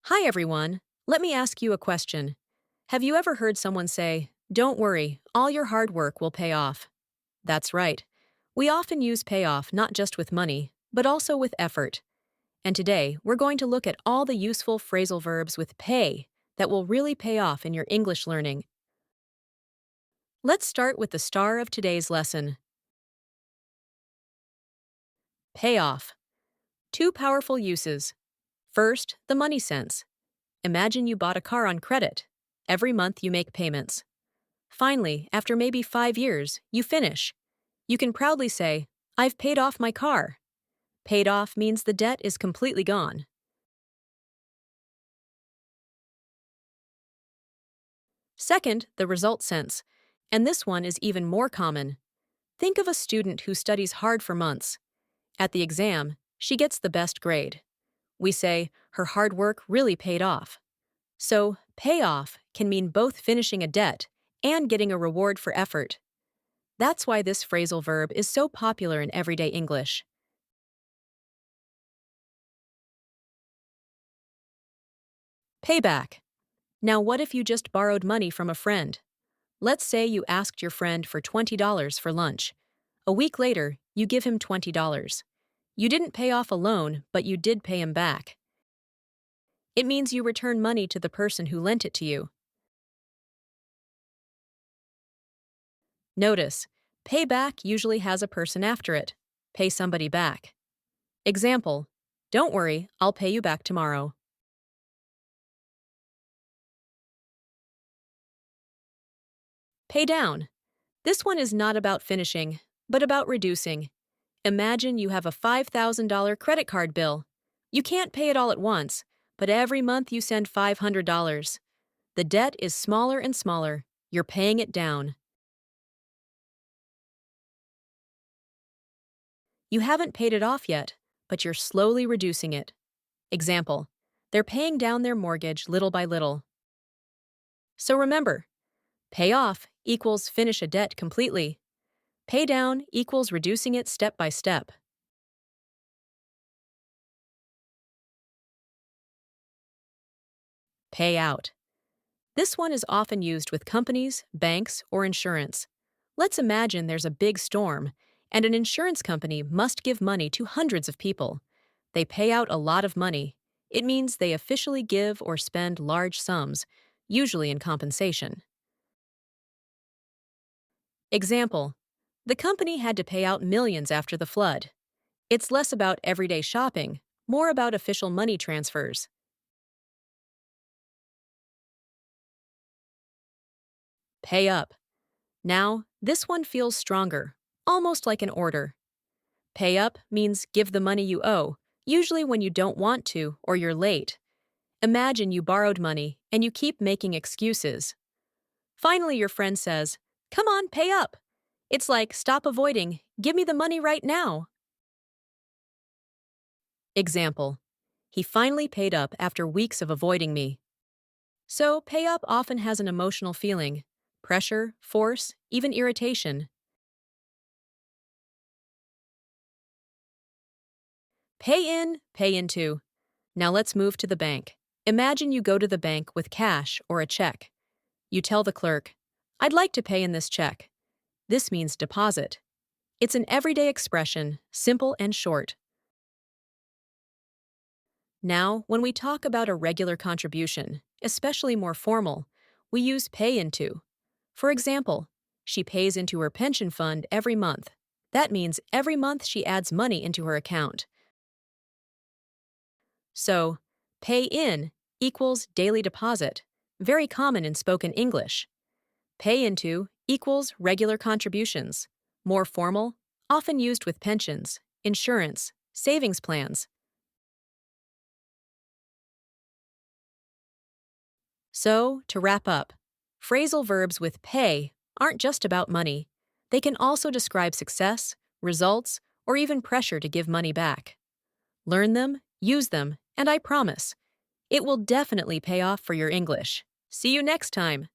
Hi, everyone. Let me ask you a question. Have you ever heard someone say, "Don't worry, all your hard work will pay off"? That's right. We often use payoff not just with money, but also with effort. And today, we're going to look at all the useful phrasal verbs with pay that will really pay off in your English learning. Let's start with the star of today's lesson pay off. Two powerful uses. First, the money sense. Imagine you bought a car on credit. Every month you make payments. Finally, after maybe 5 years, you finish. You can proudly say, "I've paid off my car." Paid off means the debt is completely gone. Second, the result sense. And this one is even more common. Think of a student who studies hard for months. At the exam, she gets the best grade. We say, her hard work really paid off. So, pay off can mean both finishing a debt and getting a reward for effort. That's why this phrasal verb is so popular in everyday English. Payback. Now, what if you just borrowed money from a friend? Let's say you asked your friend for $20 for lunch. A week later, you give him $20. You didn't pay off a loan, but you did pay him back. It means you return money to the person who lent it to you. Notice, pay back usually has a person after it. Pay somebody back. Example, don't worry, I'll pay you back tomorrow. Pay down. This one is not about finishing, but about reducing. Imagine you have a $5,000 credit card bill. You can't pay it all at once, but every month you send $500. The debt is smaller and smaller. You're paying it down. You haven't paid it off yet, but you're slowly reducing it. Example, they're paying down their mortgage little by little. So remember, pay off equals finish a debt completely. Pay down equals reducing it step by step. Pay out. This one is often used with companies, banks, or insurance. Let's imagine there's a big storm, and an insurance company must give money to hundreds of people. They pay out a lot of money. It means they officially give or spend large sums, usually in compensation. Example, the company had to pay out millions after the flood. It's less about everyday shopping, more about official money transfers. Pay up. Now, this one feels stronger, almost like an order. Pay up means give the money you owe, usually when you don't want to or you're late. Imagine you borrowed money and you keep making excuses. Finally, your friend says, "Come on, pay up." It's like, stop avoiding, give me the money right now. Example, he finally paid up after weeks of avoiding me. So, pay up often has an emotional feeling pressure, force, even irritation. Pay into. Now let's move to the bank. Imagine you go to the bank with cash or a check. You tell the clerk, "I'd like to pay in this check." This means deposit. It's an everyday expression, simple and short. Now, when we talk about a regular contribution, especially more formal, we use pay into. For example, she pays into her pension fund every month. That means every month she adds money into her account. So, pay in equals daily deposit, very common in spoken English. Pay into equals regular contributions, more formal, often used with pensions, insurance, savings plans. So, to wrap up, phrasal verbs with pay aren't just about money. They can also describe success, results, or even pressure to give money back. Learn them, use them, and I promise, it will definitely pay off for your English. See you next time.